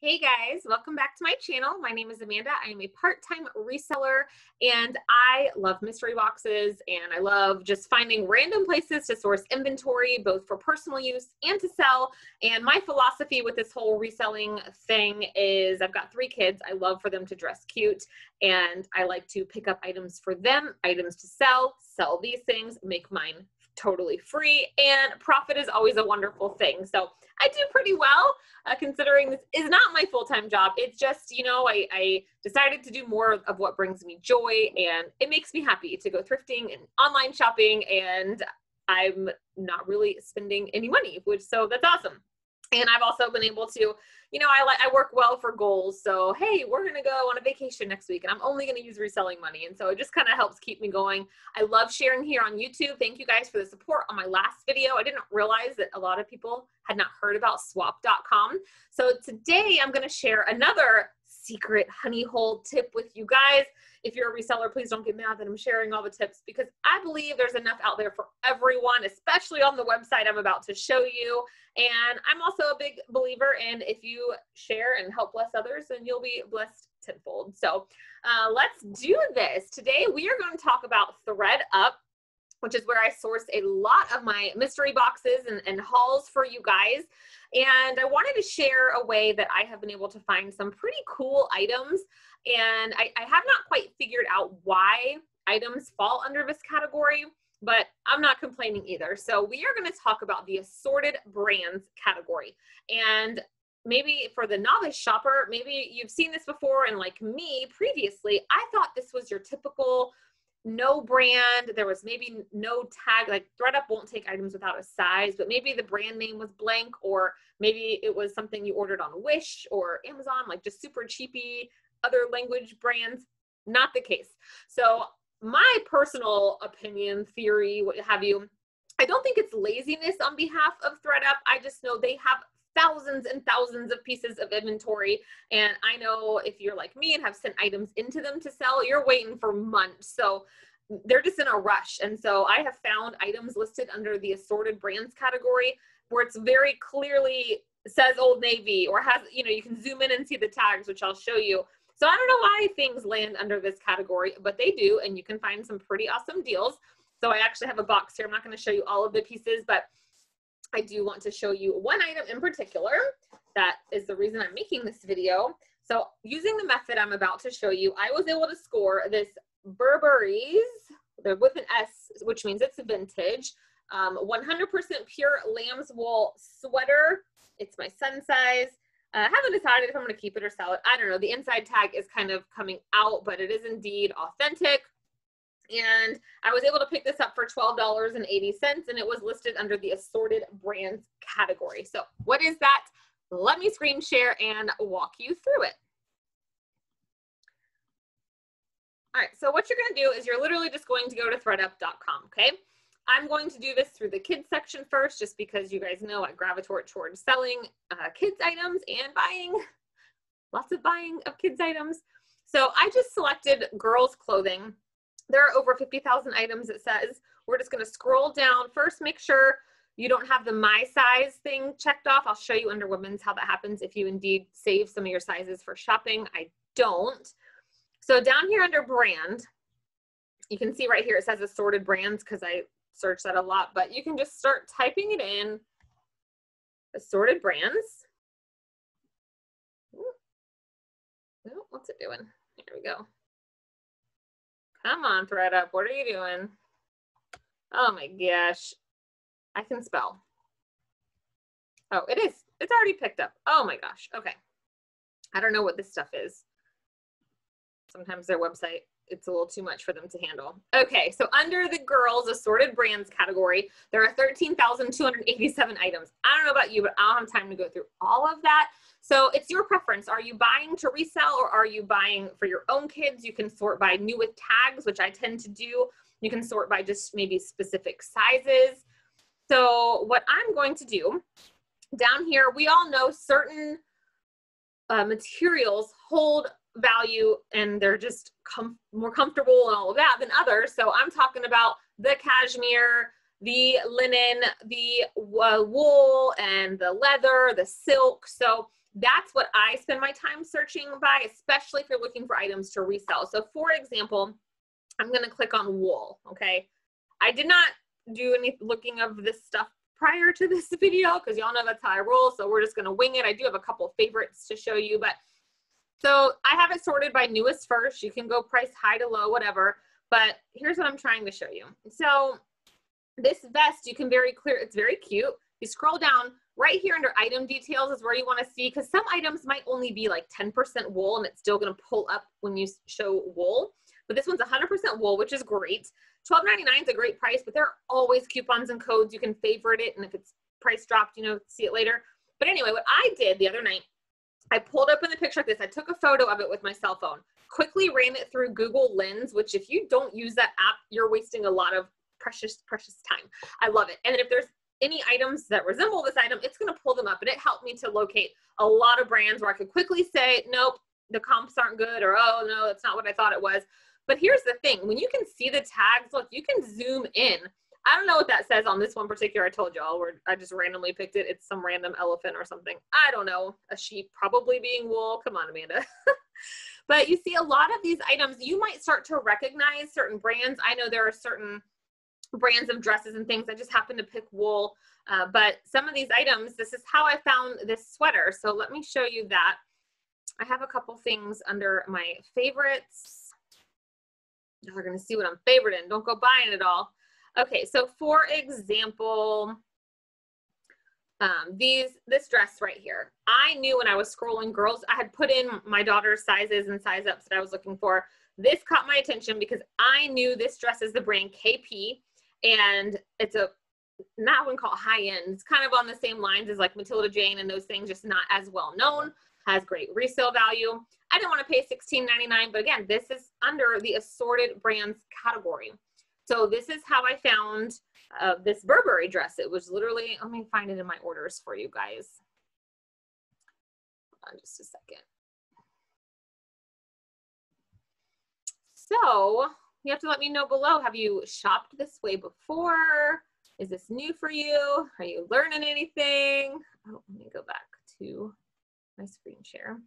Hey guys, welcome back to my channel. My name is Amanda. I am a part-time reseller and I love mystery boxes and I love just finding random places to source inventory, both for personal use and to sell. And my philosophy with this whole reselling thing is I've got 3 kids. I love for them to dress cute and I like to pick up items for them, items to sell these things, make mine totally free, and profit is always a wonderful thing. So I do pretty well considering this is not my full-time job. It's just, I decided to do more of what brings me joy, and it makes me happy to go thrifting and online shopping, and I'm not really spending any money, so that's awesome. And I've also been able to, I work well for goals. So, hey, we're going to go on a vacation next week and I'm only going to use reselling money. And so it just kind of helps keep me going. I love sharing here on YouTube. Thank you guys for the support on my last video. I didn't realize that a lot of people had not heard about swap.com. So today I'm going to share another secret honey hole tip with you guys. If you're a reseller, please don't get mad that I'm sharing all the tips because I believe there's enough out there for everyone, especially on the website I'm about to show you. And I'm also a big believer in if you share and help bless others, then you'll be blessed tenfold. So let's do this. Today we are going to talk about ThredUp, which is where I source a lot of my mystery boxes and hauls for you guys. And I wanted to share a way that I have been able to find some pretty cool items. And I have not quite figured out why items fall under this category, but I'm not complaining either. So we are going to talk about the assorted brands category. And maybe for the novice shopper, maybe you've seen this before, and like me previously, I thought this was your typical no brand. There was maybe no tag, like ThredUp won't take items without a size, but maybe the brand name was blank, or maybe it was something you ordered on Wish or Amazon, like just super cheapy, other language brands. Not the case. So my personal opinion, theory, what have you, I don't think it's laziness on behalf of ThredUp. I just know they have thousands and thousands of pieces of inventory. And I know if you're like me and have sent items into them to sell, you're waiting for months. So they're just in a rush. And so I have found items listed under the assorted brands category where it's very clearly says Old Navy or has, you can zoom in and see the tags, which I'll show you. So I don't know why things land under this category, but they do, and you can find some pretty awesome deals. So I actually have a box here. I'm not going to show you all of the pieces, but I do want to show you one item in particular. That is the reason I'm making this video. So using the method I'm about to show you, I was able to score this Burberry's, they're with an S, which means it's vintage, 100% pure lamb's wool sweater. It's my son size. I haven't decided if I'm going to keep it or sell it. I don't know. The inside tag is kind of coming out, but it is indeed authentic. And I was able to pick this up for $12.80, and it was listed under the assorted brands category. So what is that? Let me screen share and walk you through it. All right, so what you're going to do is you're literally just going to go to thredup.com, okay? I'm going to do this through the kids section first, just because you guys know I gravitate towards selling kids items and lots of buying of kids items. So I just selected girls clothing. There are over 50,000 items, it says. We're just going to scroll down. First, make sure you don't have the my size thing checked off. I'll show you under women's how that happens if you indeed save some of your sizes for shopping. I don't. So down here under brand, you can see right here it says assorted brands because I search that a lot, but you can just start typing it in, assorted brands. Ooh, what's it doing? Here we go. Come on, ThredUp, what are you doing? Oh my gosh, I can spell. Oh, it is. It's already picked up. Oh my gosh, okay. I don't know what this stuff is. Sometimes their website, it's a little too much for them to handle. Okay, so under the girls assorted brands category, there are 13,287 items. I don't know about you, but I don't have time to go through all of that. So it's your preference. Are you buying to resell or are you buying for your own kids? You can sort by new with tags, which I tend to do. You can sort by just maybe specific sizes. So what I'm going to do down here, we all know certain materials hold value and they're just more comfortable and all of that than others. So I'm talking about the cashmere, the linen, the wool, and the leather, the silk. So That's what I spend my time searching by, especially if you're looking for items to resell. So for example, I'm going to click on wool. Okay. I did not do any looking of this stuff prior to this video because y'all know that's how I roll. So we're just going to wing it. I do have a couple favorites to show you, but so I have it sorted by newest first. You can go price high to low, whatever. But here's what I'm trying to show you. So this vest, you can very clear, it's very cute. You scroll down right here under item details is where you want to see, because some items might only be like 10% wool and it's still going to pull up when you show wool. But this one's 100% wool, which is great. $12.99 is a great price, but there are always coupons and codes. You can favorite it, and if it's price dropped, you know, see it later. But anyway, what I did the other night, I pulled up in the picture like this. I took a photo of it with my cell phone, quickly ran it through Google Lens, which if you don't use that app, you're wasting a lot of precious time. I love it. And then if there's any items that resemble this item, it's going to pull them up, and it helped me to locate a lot of brands where I could quickly say, nope, the comps aren't good, or oh no, that's not what I thought it was. But here's the thing, when you can see the tags, look, you can zoom in. I don't know what that says on this one particular, I told y'all, where I just randomly picked it. It's some random elephant or something. I don't know, a sheep probably being wool. Come on, Amanda. But you see a lot of these items, you might start to recognize certain brands. I know there are certain brands of dresses and things. I just happen to pick wool. But some of these items, this is how I found this sweater. So let me show you that. I have a couple things under my favorites. You're going to see what I'm favoriting. Don't go buying it all. Okay, so for example, this dress right here. I knew when I was scrolling girls, I had put in my daughter's sizes and size ups that I was looking for. This caught my attention because I knew this dress is the brand KP, and it's a, not one called high end. It's kind of on the same lines as like Matilda Jane and those things, just not as well known, has great resale value. I didn't want to pay $16.99, but again, this is under the assorted brands category. So this is how I found this Burberry dress. It was literally, let me find it in my orders for you guys. Hold on just a second. So you have to let me know below, have you shopped this way before? Is this new for you? Are you learning anything? Oh, let me go back to my screen share.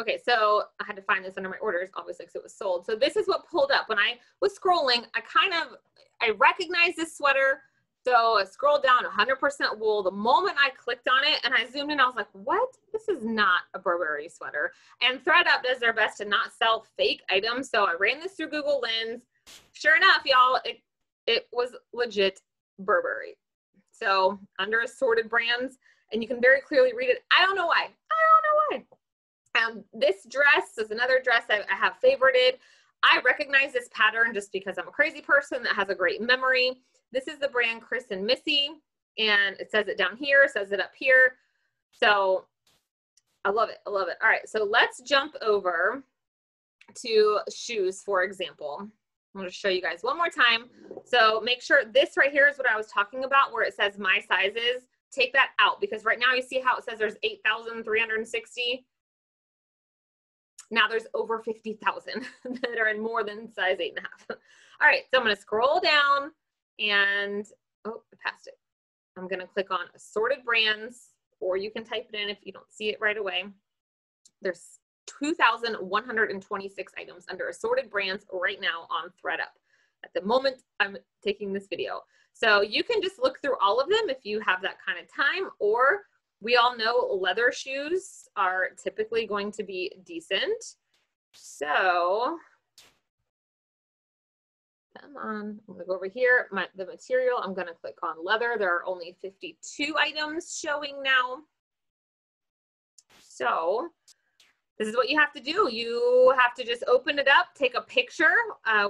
Okay, so I had to find this under my orders, obviously, because it was sold. So this is what pulled up. When I was scrolling, I recognized this sweater. So I scrolled down, 100% wool. The moment I clicked on it and I zoomed in, I was like, what? This is not a Burberry sweater. And ThredUp does their best to not sell fake items. So I ran this through Google Lens. Sure enough, y'all, it was legit Burberry. So under assorted brands, and you can very clearly read it. I don't know why. This dress is another dress I have favorited. I recognize this pattern just because I'm a crazy person that has a great memory. This is the brand Chris and Missy, and it says it down here, says it up here. So I love it. I love it. All right, so let's jump over to shoes, for example. I'm going to show you guys one more time. So make sure this right here is what I was talking about, where it says my sizes. Take that out, because right now you see how it says there's 8,360. Now there's over 50,000 that are in more than size 8.5. All right, so I'm going to scroll down and, oh, I passed it. I'm going to click on assorted brands, or you can type it in if you don't see it right away. There's 2,126 items under assorted brands right now on ThredUp at the moment I'm taking this video. So you can just look through all of them if you have that kind of time, or we all know leather shoes are typically going to be decent. So, come on, I'm gonna go over here, the material, I'm gonna click on leather. There are only 52 items showing now. So, this is what you have to do. You have to just open it up, take a picture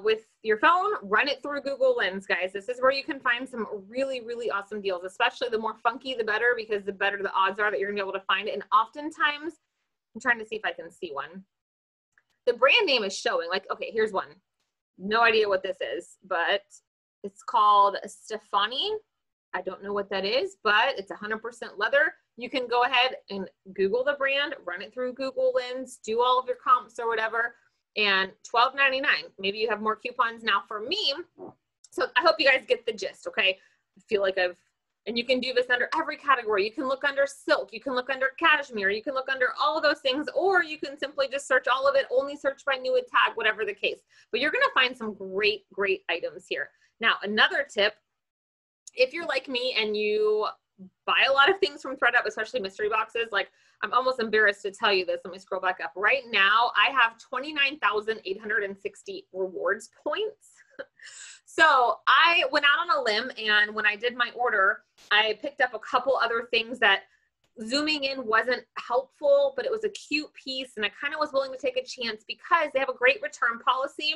with your phone, run it through Google Lens, guys. This is where you can find some really, really awesome deals, especially the more funky, the better, because the better the odds are that you're gonna be able to find it. And oftentimes, I'm trying to see if I can see one. The brand name is showing, like, okay, here's one. No idea what this is, but it's called Stefani. I don't know what that is, but it's 100% leather. You can go ahead and Google the brand, run it through Google Lens, do all of your comps or whatever, and $12.99. Maybe you have more coupons now for me. So I hope you guys get the gist, okay? I feel like I've And you can do this under every category. You can look under silk, you can look under cashmere, you can look under all of those things, or you can simply just search all of it, only search by new tag, whatever the case. But you're gonna find some great, great items here. Now, another tip, if you're like me and you buy a lot of things from ThredUp, especially mystery boxes, like I'm almost embarrassed to tell you this. Let me scroll back up. Right now, I have 29,860 rewards points. So I went out on a limb, and when I did my order, I picked up a couple other things that zooming in wasn't helpful, but it was a cute piece, and I kind of was willing to take a chance because they have a great return policy,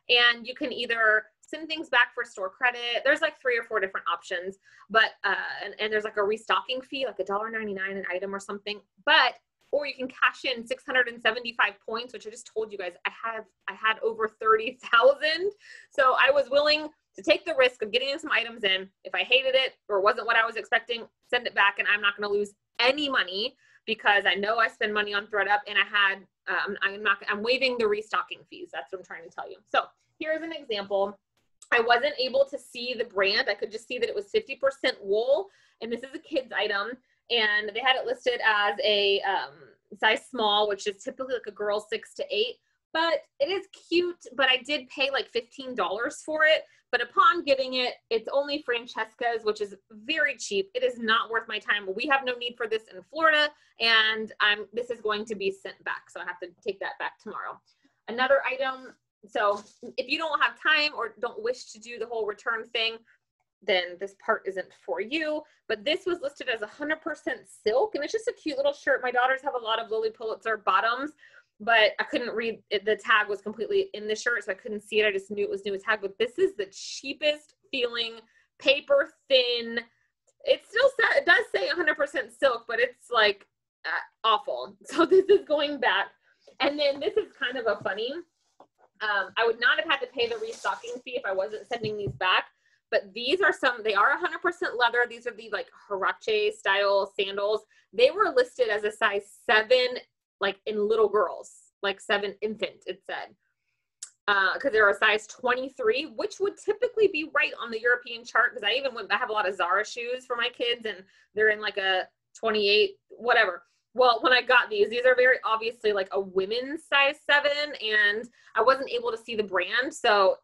and you can either send things back for store credit. There's like 3 or 4 different options, but and there's like a restocking fee, like $1.99 an item or something. But or you can cash in 675 points, which I just told you guys I had over 30,000. So I was willing to take the risk of getting some items in. If I hated it or wasn't what I was expecting, send it back, and I'm not going to lose any money because I know I spend money on ThredUp, and I'm waiving the restocking fees. That's what I'm trying to tell you. So here's an example. I wasn't able to see the brand. I could just see that it was 50% wool, and this is a kid's item, and they had it listed as a size small, which is typically like a girl 6 to 8, but it is cute, but I did pay like $15 for it, but upon getting it, it's only Francesca's, which is very cheap. It is not worth my time. We have no need for this in Florida, and this is going to be sent back, so I have to take that back tomorrow. Another item, so if you don't have time or don't wish to do the whole return thing, then this part isn't for you. But this was listed as 100% silk, and it's just a cute little shirt. My daughters have a lot of Lily Pulitzer bottoms, but I couldn't read it. The tag was completely in the shirt, so I couldn't see it. I just knew it was new tag, but this is the cheapest feeling, paper thin. It does say 100% silk, but it's like awful. So this is going back. And then this is kind of a funny, I would not have had to pay the restocking fee if I wasn't sending these back, but these are they are 100% leather. These are the like Huarache style sandals. They were listed as a size 7, like in little girls, like 7 infant, it said, because they're a size 23, which would typically be right on the European chart. Because I have a lot of Zara shoes for my kids, and they're in like a 28, whatever. Well, when I got these are very obviously like a women's size 7, and I wasn't able to see the brand, so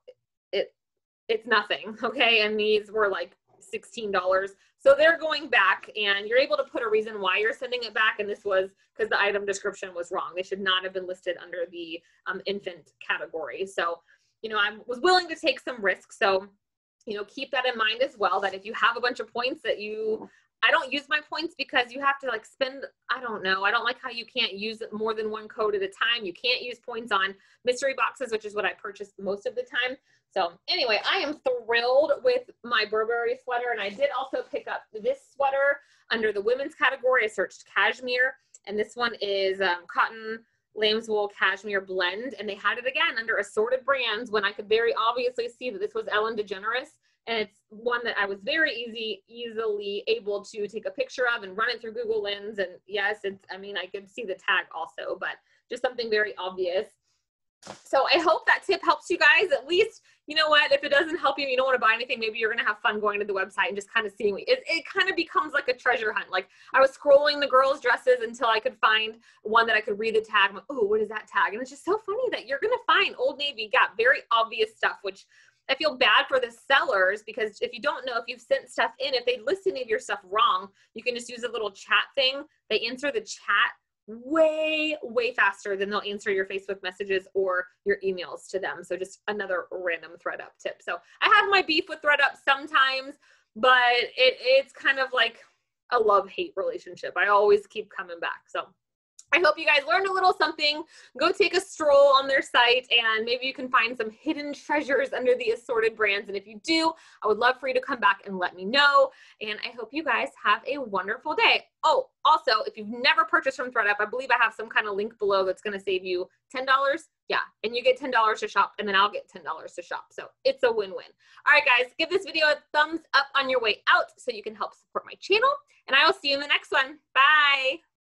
it's nothing, okay? And these were like $16. So they're going back, and you're able to put a reason why you're sending it back, and this was because the item description was wrong. They should not have been listed under the infant category. So, you know, I was willing to take some risks. So, you know, keep that in mind as well, that if you have a bunch of points that I don't use my points because you have to like spend, I don't know. I don't like how you can't use more than one code at a time. You can't use points on mystery boxes, which is what I purchased most of the time. So anyway, I am thrilled with my Burberry sweater. And I did also pick up this sweater under the women's category. I searched cashmere, and this one is cotton lamb's wool cashmere blend. And they had it again under assorted brands when I could very obviously see that this was Ellen DeGeneres. And it's one that I was very easily able to take a picture of and run it through Google Lens. And yes, I could see the tag also, but just something very obvious. So I hope that tip helps you guys. At least, you know what, if it doesn't help you, you don't want to buy anything, maybe you're going to have fun going to the website and just kind of seeing it kind of becomes like a treasure hunt. Like I was scrolling the girls' dresses until I could find one that I could read the tag. I'm like, oh, what is that tag? And it's just so funny that you're going to find Old Navy got very obvious stuff, which I feel bad for the sellers, because if you don't know, if you've sent stuff in, if they list any of your stuff wrong, you can just use a little chat thing. They answer the chat way faster than they'll answer your Facebook messages or your emails to them. So just another random ThredUp tip. So I have my beef with ThredUp sometimes, but it's kind of like a love-hate relationship. I always keep coming back. So I hope you guys learned a little something. Go take a stroll on their site, and maybe you can find some hidden treasures under the assorted brands. And if you do, I would love for you to come back and let me know. And I hope you guys have a wonderful day. Oh, also, if you've never purchased from ThredUp, I believe I have some kind of link below that's going to save you $10. Yeah, and you get $10 to shop, and then I'll get $10 to shop. So it's a win-win. All right, guys, give this video a thumbs up on your way out so you can help support my channel. And I will see you in the next one. Bye.